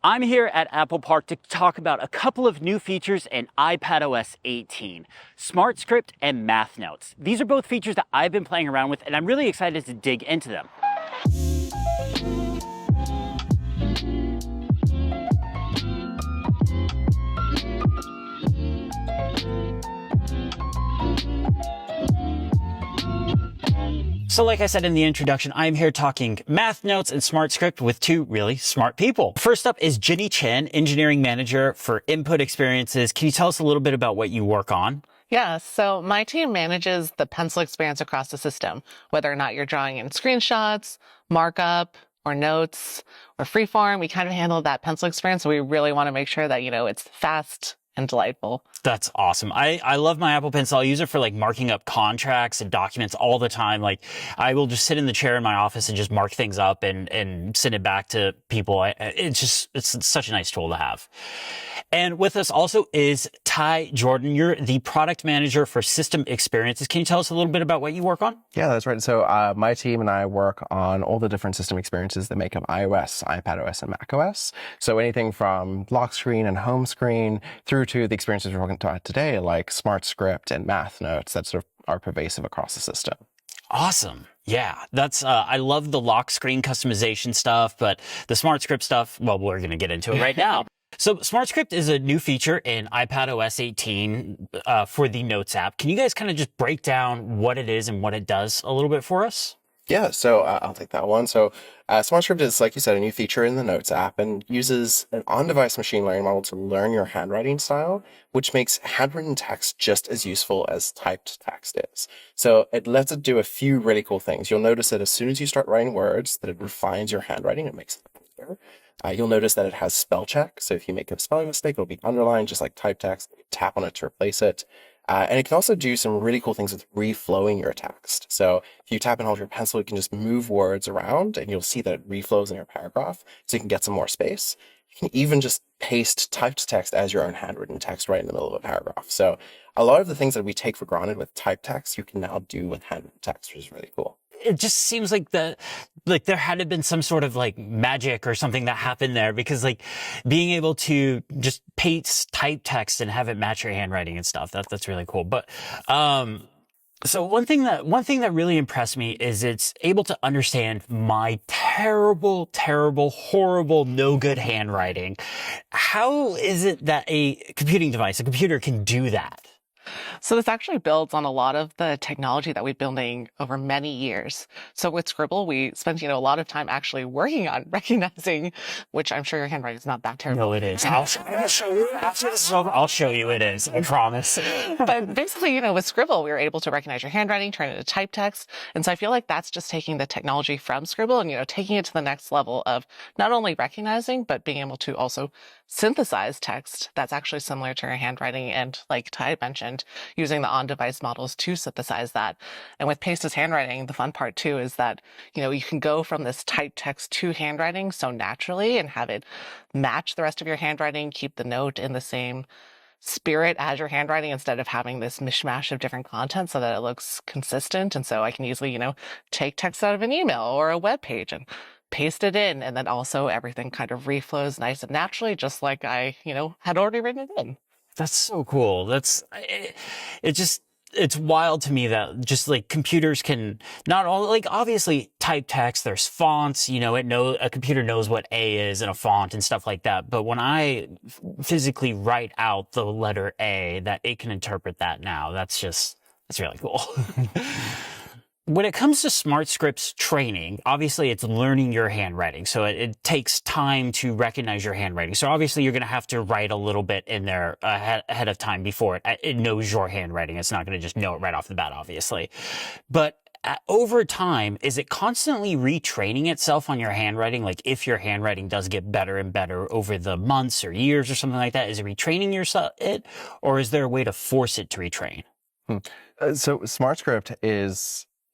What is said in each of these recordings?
I'm here at Apple Park to talk about a couple of new features in iPadOS 18, SmartScript and Math Notes. These are both features that I've been playing around with, and I'm really excited to dig into them. So like I said in the introduction, I'm here talking Math Notes and SmartScript with two really smart people. First up is Jenny Chen, Engineering Manager for Input Experiences. Can you tell us a little bit about what you work on? Yeah, so my team manages the pencil experience across the system, whether or not you're drawing in screenshots, markup, or notes, or freeform. We kind of handle that pencil experience. So we really want to make sure that, it's fast and delightful. That's awesome. I love my Apple Pencil. I use it for like marking up contracts and documents all the time. Like I will just sit in the chair in my office and just mark things up and send it back to people. It's such a nice tool to have. And with us also is Ty Jordan. You're the product manager for System Experiences. Can you tell us a little bit about what you work on? Yeah, that's right. So my team and I work on all the different system experiences that make up iOS, iPadOS, and macOS. So anything from lock screen and home screen through to the experiences we're talking about today, like SmartScript and Math Notes that sort of are pervasive across the system. Awesome. Yeah, that's, I love the lock screen customization stuff, but the SmartScript stuff, well, we're going to get into it right now. So SmartScript is a new feature in iPadOS 18 for the Notes app. Can you guys kind of just break down what it is and what it does a little bit for us? Yeah, so I'll take that one. So SmartScript is, like you said, a new feature in the Notes app and uses an on-device machine learning model to learn your handwriting style, which makes handwritten text just as useful as typed text is. So it lets it do a few really cool things. You'll notice that as soon as you start writing words, that it refines your handwriting. It makes it clearer. You'll notice that it has spell check. So if you make a spelling mistake, it'll be underlined just like typed text. You tap on it to replace it. And it can also do some really cool things with reflowing your text. So if you tap and hold your pencil, you can just move words around and you'll see that it reflows in your paragraph so you can get some more space. You can even just paste typed text as your own handwritten text right in the middle of a paragraph. So a lot of the things that we take for granted with typed text, you can now do with handwritten text, which is really cool. It just seems like there had to been some sort of like magic or something that happened there, because like being able to just paste type text and have it match your handwriting and stuff, that's really cool. But so one thing that really impressed me is it's able to understand my terrible, horrible, no good handwriting. How is it that a computer can do that? So this actually builds on a lot of the technology that we've been building over many years. So with Scribble, we spent, a lot of time actually working on recognizing, which I'm sure your handwriting is not that terrible. No, it is. I'll show you after this is over. I'll show you it is. I promise. But basically, with Scribble, we were able to recognize your handwriting, turn it into type text. And so I feel like that's just taking the technology from Scribble and, taking it to the next level of not only recognizing, but being able to also synthesize text that's actually similar to your handwriting. And like Ty mentioned, using the on-device models to synthesize that. And with Paste as handwriting, the fun part too is that, you can go from this typed text to handwriting so naturally and have it match the rest of your handwriting, keep the note in the same spirit as your handwriting instead of having this mishmash of different content so that it looks consistent. And so I can easily, take text out of an email or a web page and paste it in. And then also everything kind of reflows nice and naturally, just like I, had already written it in. That's so cool. It's wild to me that just like computers can not only, like, obviously type text, there's fonts, a computer knows what A is in a font and stuff like that. But when I physically write out the letter A, that it can interpret that now. That's really cool. When it comes to SmartScript's training, obviously it's learning your handwriting. So it takes time to recognize your handwriting. So obviously you're going to have to write a little bit in there ahead of time before it knows your handwriting. It's not going to just know it right off the bat, obviously. But over time, is it constantly retraining itself on your handwriting? Like if your handwriting does get better and better over the months or years or something like that, is it retraining or is there a way to force it to retrain? So SmartScript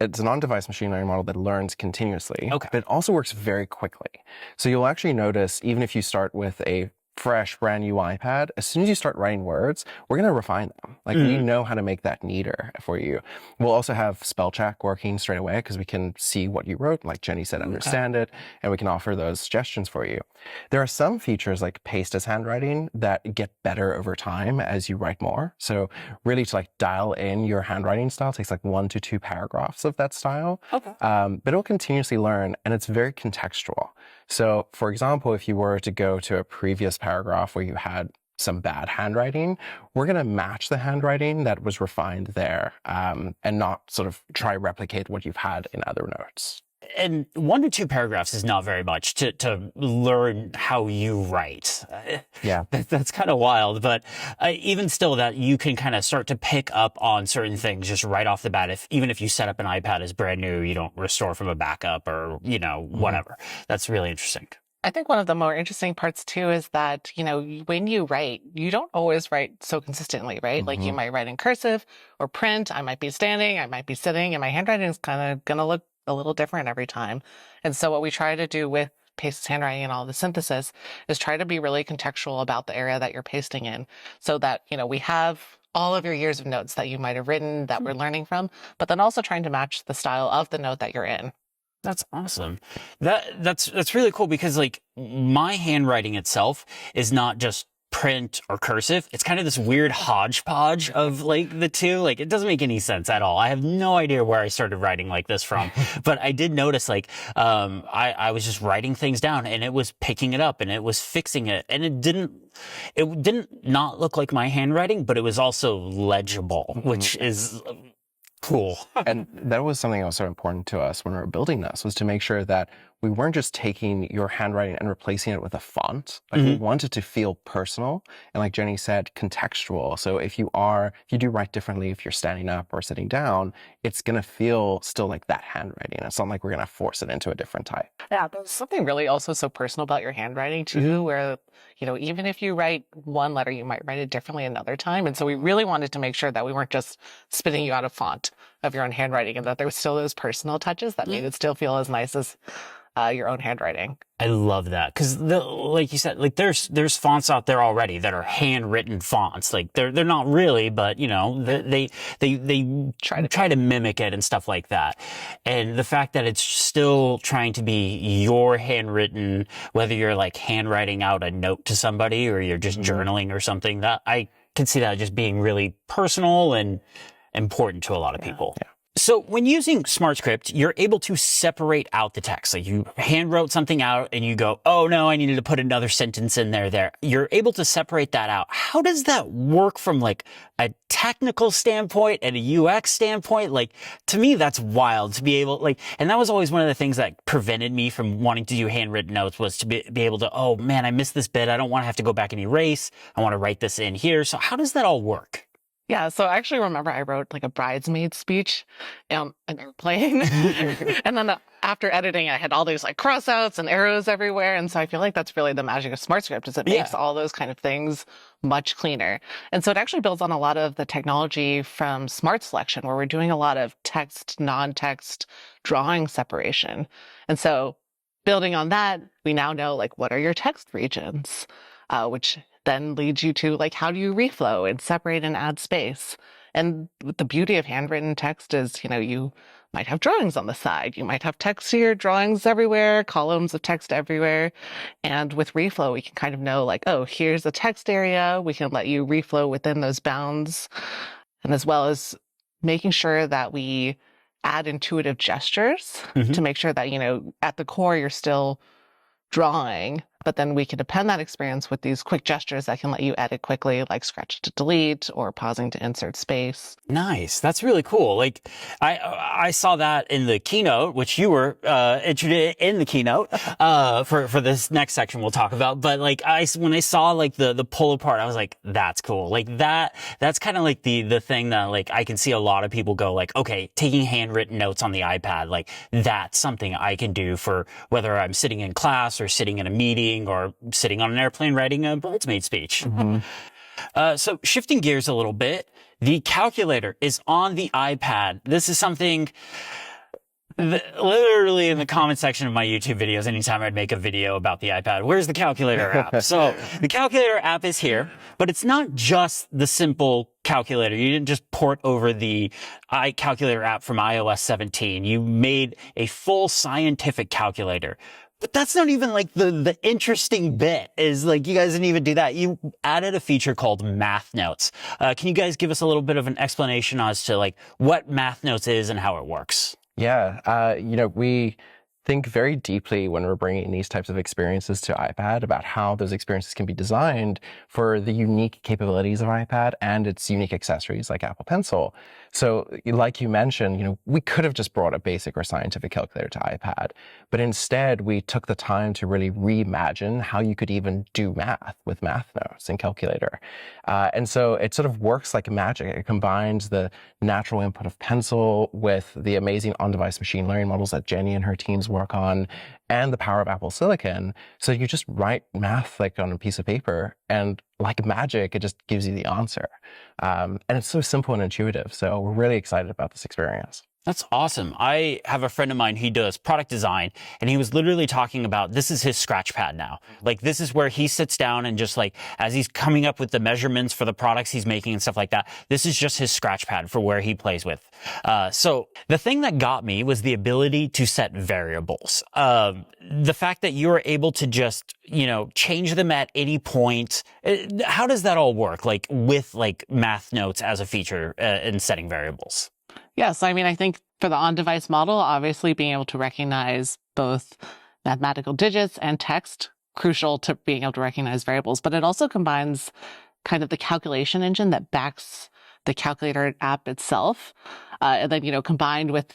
it's an on-device machine learning model that learns continuously, okay, but it also works very quickly. So you'll actually notice, even if you start with a fresh, brand new iPad, as soon as you start writing words, we're going to refine them. Like we know how to make that neater for you. We'll also have spell check working straight away because we can see what you wrote, like Jenny said, understand it, and we can offer those suggestions for you. There are some features like paste as handwriting that get better over time as you write more. So really to like dial in your handwriting style takes like 1 to 2 paragraphs of that style. Okay. But it'll continuously learn, and it's very contextual. So for example, if you were to go to a previous paragraph where you had some bad handwriting, we're going to match the handwriting that was refined there, and not sort of try replicate what you've had in other notes. And 1 to 2 paragraphs is not very much to learn how you write. Yeah. That's kind of wild, but even still that you can kind of start to pick up on certain things just right off the bat. Even if you set up an iPad as brand new, you don't restore from a backup or, whatever. That's really interesting. I think one of the more interesting parts too is that, when you write, you don't always write so consistently, right? Like you might write in cursive or print. I might be standing, I might be sitting, and my handwriting is kind of going to look a little different every time. And so what we try to do with Paste as Handwriting and all the synthesis is try to be really contextual about the area that you're pasting in so that, we have all of your years of notes that you might have written that we're learning from, but then also trying to match the style of the note that you're in. That's awesome. That's really cool because like my handwriting itself is not just print or cursive. It's kind of this weird hodgepodge of like the two. Like it doesn't make any sense at all. I have no idea where I started writing like this from, but I did notice like, I was just writing things down and it was picking it up and it was fixing it. And it didn't not look like my handwriting, but it was also legible, which is cool. And that was something that was so important to us when we were building this, was to make sure that we weren't just taking your handwriting and replacing it with a font. Like we wanted to feel personal and, like Jenny said, contextual. So if you do write differently, if you're standing up or sitting down, it's going to feel still like that handwriting. It's not like we're going to force it into a different type. Yeah, there's something really also so personal about your handwriting too, where, even if you write one letter, you might write it differently another time. And so we really wanted to make sure that we weren't just spitting you out a font of your own handwriting and that there was still those personal touches that made it still feel as nice as your own handwriting. I love that because, like you said, like there's fonts out there already that are handwritten fonts. Like they're not really, but they try to mimic it and stuff like that. And the fact that it's still trying to be your handwritten, whether you're like handwriting out a note to somebody or you're just journaling or something, that I can see that just being really personal and important to a lot of people. Yeah. So when using SmartScript, you're able to separate out the text. Like you hand wrote something out and you go, oh no, I needed to put another sentence in there. You're able to separate that out. How does that work from like a technical standpoint and a UX standpoint? Like to me, that's wild to be able and that was always one of the things that prevented me from wanting to do handwritten notes was to be able to, oh man, I missed this bit. I don't want to have to go back and erase. I want to write this in here. So how does that all work? Yeah, so I actually remember I wrote like a bridesmaid speech on an airplane. And then after editing, I had all these like crossouts and arrows everywhere. And so I feel like that's really the magic of SmartScript is it makes all those kind of things much cleaner. And so it actually builds on a lot of the technology from Smart Selection, where we're doing a lot of text, non-text drawing separation. And so building on that, we now know like what are your text regions, which then leads you to like, how do you reflow and separate and add space? And the beauty of handwritten text is, you might have drawings on the side. You might have text here, drawings everywhere, columns of text everywhere. And with reflow, we can kind of know like, oh, here's a text area. We can let you reflow within those bounds. And as well as making sure that we add intuitive gestures to make sure that, at the core, you're still drawing, but then we can append that experience with these quick gestures that can let you edit quickly, like scratch to delete or pausing to insert space. Nice. That's really cool. Like I saw that in the keynote, which you were introduced in the keynote for this next section we'll talk about. But like when I saw like the pull apart, I was like, that's cool. Like that's kind of like the thing that like I can see a lot of people go like, okay, taking handwritten notes on the iPad, like that's something I can do for whether I'm sitting in class or sitting in a meeting or sitting on an airplane writing a bridesmaid speech. So shifting gears a little bit, the calculator is on the iPad. This is something Literally in the comment section of my YouTube videos, anytime I'd make a video about the iPad, where's the calculator app? So the calculator app is here, but it's not just the simple calculator. You didn't just port over the iCalculator app from iOS 17. You made a full scientific calculator. But that's not even like the interesting bit is like you guys didn't even do that. You added a feature called Math Notes. Can you guys give us a little bit of an explanation as to like what Math Notes is and how it works? Yeah, we think very deeply when we're bringing these types of experiences to iPad about how those experiences can be designed for the unique capabilities of iPad and its unique accessories like Apple Pencil. So like you mentioned, we could have just brought a basic or scientific calculator to iPad, but instead we took the time to really reimagine how you could even do math with Math Notes and Calculator. And so it sort of works like magic. It combines the natural input of Pencil with the amazing on-device machine learning models that Jenny and her teams work on, and the power of Apple Silicon. So you just write math like on a piece of paper, and like magic, it just gives you the answer. And it's so simple and intuitive. So we're really excited about this experience. That's awesome. I have a friend of mine, he does product design, and he was literally talking about this is his scratch pad now. Like this is where he sits down and just like, as he's coming up with the measurements for the products he's making and stuff like that, this is just his scratch pad for where he plays with. So the thing that got me was the ability to set variables. The fact that you were able to just, change them at any point. How does that all work? Like with like Math Notes as a feature in setting variables? Yes, I think for the on-device model, obviously being able to recognize both mathematical digits and text, crucial to being able to recognize variables, but it also combines kind of the calculation engine that backs the calculator app itself. And then, combined with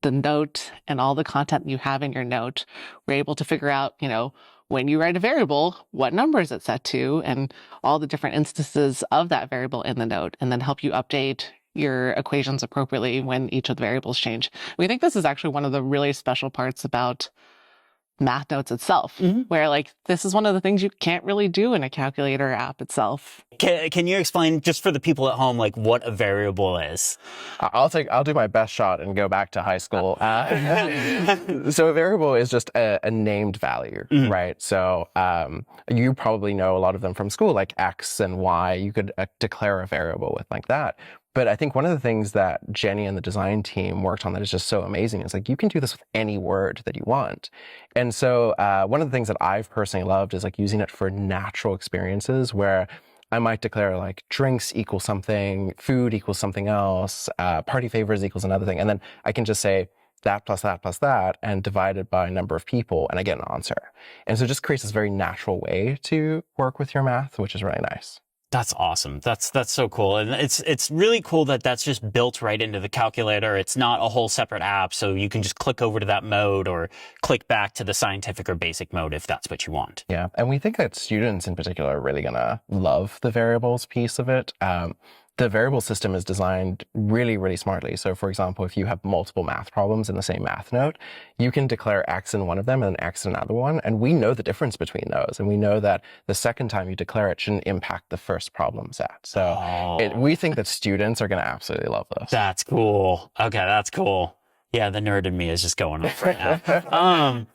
the note and all the content you have in your note, we're able to figure out, when you write a variable, what number is it set to, and all the different instances of that variable in the note, and then help you update your equations appropriately when each of the variables change. We think this is actually one of the really special parts about Math Notes itself, where like this is one of the things you can't really do in a calculator app itself. Can you explain just for the people at home, like what a variable is? I'll do my best shot and go back to high school. So a variable is just a named value, right? So you probably know a lot of them from school, like X and Y. You could declare a variable with like that. But I think one of the things that Jenny and the design team worked on that is just so amazing is like you can do this with any word that you want. And so one of the things that I've personally loved is like using it for natural experiences where I might declare like drinks equals something, food equals something else, party favors equals another thing. And then I can just say that plus that plus that and divide it by a number of people and I get an answer. And so it just creates this very natural way to work with your math, which is really nice. That's awesome. That's so cool. And it's really cool that that's just built right into the calculator. It's not a whole separate app. So you can just click over to that mode or click back to the scientific or basic mode if that's what you want. Yeah. And we think that students in particular are really going to love the variables piece of it. The variable system is designed really, really smartly. So for example, if you have multiple math problems in the same math note, you can declare X in one of them and X in another one. And we know the difference between those. And we know that the second time you declare it shouldn't impact the first problem set. So we think that students are going to absolutely love this. That's cool. Okay, that's cool. Yeah, the nerd in me is just going off right now.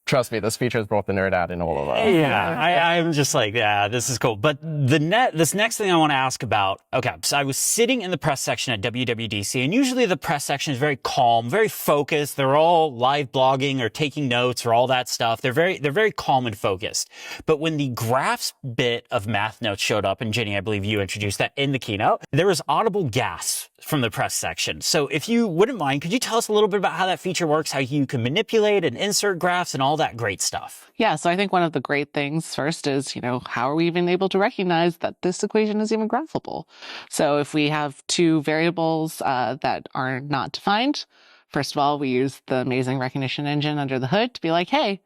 Trust me, this feature has brought the nerd out in all of us. Yeah, I'm just like, yeah, this is cool. But this next thing I want to ask about, okay, so I was sitting in the press section at WWDC, and usually the press section is very calm, very focused. They're all live blogging or taking notes or all that stuff. They're very calm and focused. But when the graphs bit of Math Notes showed up, and Jenny, I believe you introduced that in the keynote, there was audible gasps from the press section. So if you wouldn't mind, could you tell us a little bit about how that feature works, how you can manipulate and insert graphs and all that great stuff? Yeah, so I think one of the great things first is, how are we even able to recognize that this equation is even graphable? So if we have two variables that are not defined, first of all, we use the amazing recognition engine under the hood to be like, hey,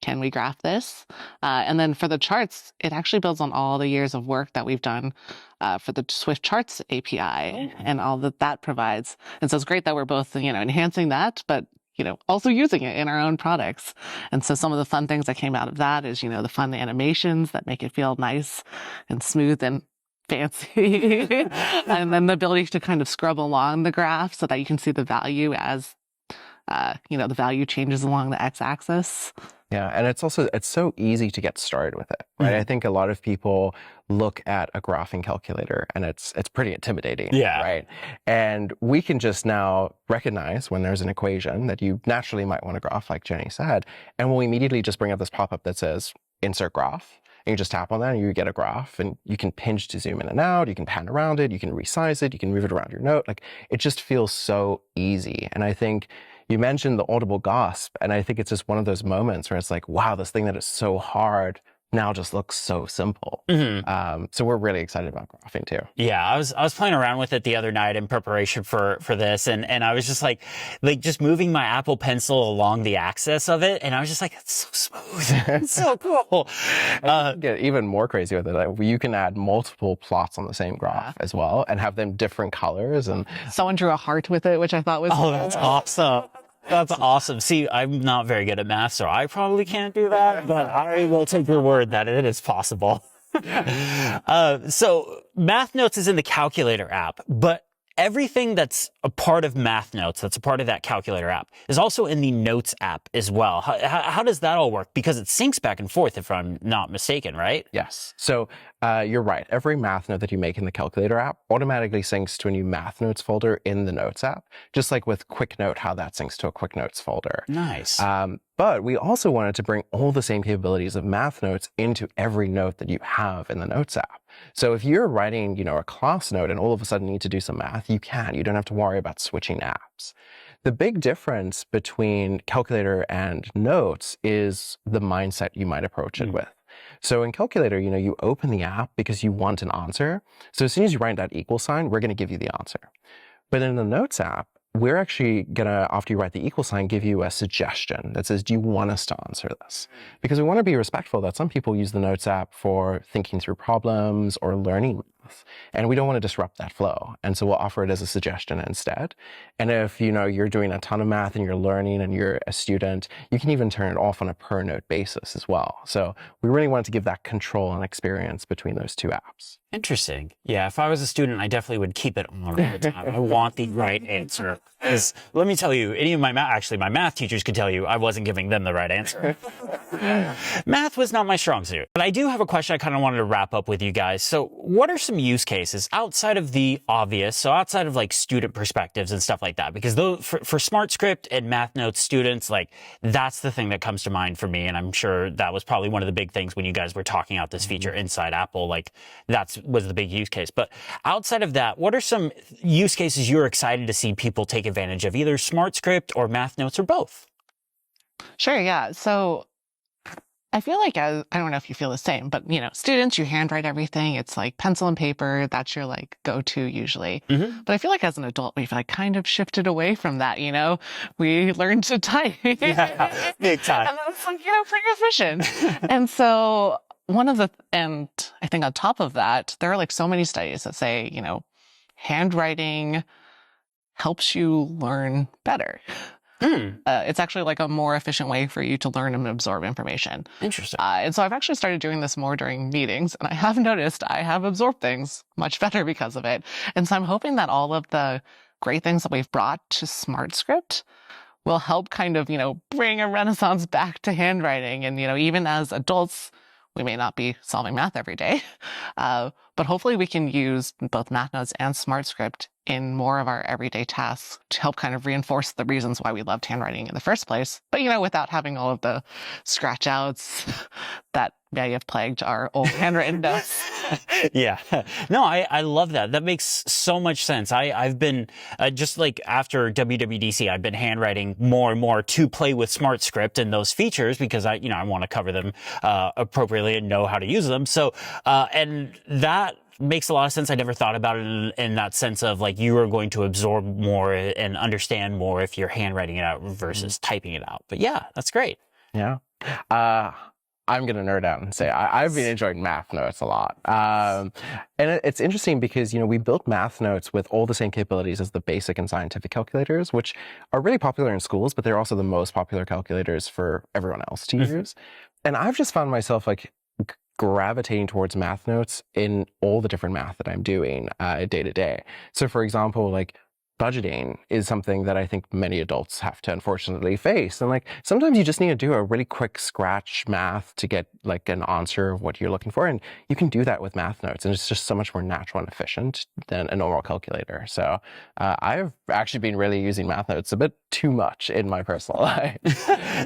can we graph this? And then for the charts, it actually builds on all the years of work that we've done for the Swift Charts API and all that provides. And so it's great that we're both, enhancing that, but also using it in our own products. And so some of the fun things that came out of that is, the fun animations that make it feel nice and smooth and fancy. And then the ability to kind of scrub along the graph so that you can see the value as the value changes along the x-axis. Yeah, and it's so easy to get started with it, right? I think a lot of people look at a graphing calculator and it's pretty intimidating, Yeah. right? And we can just now recognize when there's an equation that you naturally might want to graph, like Jenny said, and we'll immediately just bring up this pop-up that says insert graph. And you just tap on that and you get a graph, and you can pinch to zoom in and out, you can pan around it, you can resize it, you can move it around your note. Like, it just feels so easy. And I think you mentioned the audible gasp, and I think it's just one of those moments where it's like, wow, this thing that is so hard now just looks so simple. So we're really excited about graphing too. Yeah, I was playing around with it the other night in preparation for this, and I was just like just moving my Apple Pencil along the axis of it, and I was just like, it's so smooth, it's so cool. Get even more crazy with it. Like, you can add multiple plots on the same graph as well, and have them different colors. And Someone drew a heart with it, which I thought was that's awesome. That's awesome. See, I'm not very good at math, so I probably can't do that, but I will take your word that it is possible. So Math Notes is in the Calculator app, but everything that's a part of Math Notes, that's a part of that Calculator app, is also in the Notes app as well. How does that all work? Because it syncs back and forth, if I'm not mistaken, right? yes, so you're right. Every math note that you make in the Calculator app automatically syncs to a new Math Notes folder in the Notes app, just like with Quick Note, how that syncs to a Quick Notes folder. Nice. But we also wanted to bring all the same capabilities of Math Notes into every note that you have in the Notes app. So if you're writing, a class note and all of a sudden need to do some math, you can. You don't have to worry about switching apps. The big difference between Calculator and Notes is the mindset you might approach it with. So in Calculator, you open the app because you want an answer. So as soon as you write that equal sign, we're going to give you the answer. But in the Notes app, we're actually going to, after you write the equal sign, give you a suggestion that says, do you want us to answer this? Because we want to be respectful that some people use the Notes app for thinking through problems or learning math, and we don't want to disrupt that flow. And so we'll offer it as a suggestion instead. And if, you're doing a ton of math and you're learning and you're a student, you can even turn it off on a per note basis as well. So we really wanted to give that control and experience between those two apps. Interesting. Yeah, if I was a student, I definitely would keep it on all the time. I want the right answer. Because let me tell you, any of my math teachers could tell you I wasn't giving them the right answer. Math was not my strong suit. But I do have a question I kind of wanted to wrap up with you guys. So what are some use cases outside of the obvious, so outside of like student perspectives and stuff like that? Because for SmartScript and Math Notes students, like that's the thing that comes to mind for me. And I'm sure that was probably one of the big things when you guys were talking out this feature inside Apple. Like was the big use case. But outside of that, what are some use cases you're excited to see people take advantage of, either SmartScript or Math Notes or both? Sure, yeah. So I feel like, I don't know if you feel the same, but students, you handwrite everything. It's like pencil and paper. That's your like go-to usually. But I feel like as an adult, we've like kind of shifted away from that. We learned to type. Yeah, big time. And that's like, pretty efficient. And so and I think on top of that, there are like so many studies that say, handwriting helps you learn better. It's actually like a more efficient way for you to learn and absorb information. Interesting. And so I've actually started doing this more during meetings, and I have noticed I have absorbed things much better because of it. And so I'm hoping that all of the great things that we've brought to SmartScript will help kind of, bring a renaissance back to handwriting. And, even as adults, we may not be solving math every day, but hopefully we can use both Math Notes and SmartScript in more of our everyday tasks to help kind of reinforce the reasons why we loved handwriting in the first place. But, without having all of the scratch outs that may have plagued our old handwritten notes. Yeah. No, I love that. That makes so much sense. I've been, just like after WWDC, I've been handwriting more and more to play with SmartScript and those features because I want to cover them appropriately and know how to use them. So, and that makes a lot of sense. I never thought about it in that sense of like you are going to absorb more and understand more if you're handwriting it out versus typing it out. But yeah, that's great. Yeah. I'm going to nerd out and say I've been enjoying Math Notes a lot. And it's interesting because, we built Math Notes with all the same capabilities as the basic and scientific calculators, which are really popular in schools, but they're also the most popular calculators for everyone else to use. And I've just found myself like gravitating towards Math Notes in all the different math that I'm doing day to day. So for example, like budgeting is something that I think many adults have to unfortunately face. And like sometimes you just need to do a really quick scratch math to get like an answer of what you're looking for. And you can do that with math notes. And it's just so much more natural and efficient than a normal calculator. So I've actually been really using math notes a bit too much in my personal life.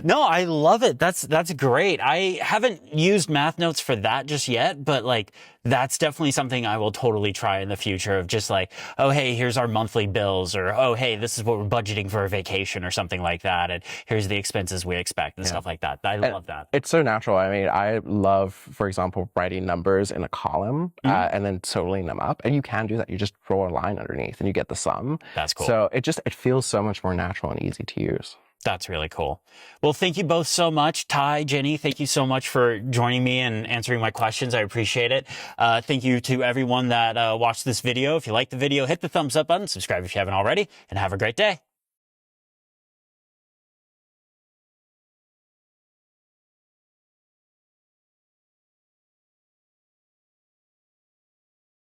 No, I love it. That's great. I haven't used math notes for that just yet, but like that's definitely something I will totally try in the future of just like, oh, hey, here's our monthly bills, or oh, hey, this is what we're budgeting for a vacation or something like that. And here's the expenses we expect and stuff like that. I love that. It's so natural. I mean, I love, for example, writing numbers in a column and then totaling them up. And you can do that. You just draw a line underneath and you get the sum. That's cool. So it feels so much more natural and easy to use. That's really cool. Well, thank you both so much. Ty, Jenny, thank you so much for joining me and answering my questions. I appreciate it. Thank you to everyone that watched this video. If you liked the video, hit the thumbs up button, subscribe if you haven't already, and have a great day.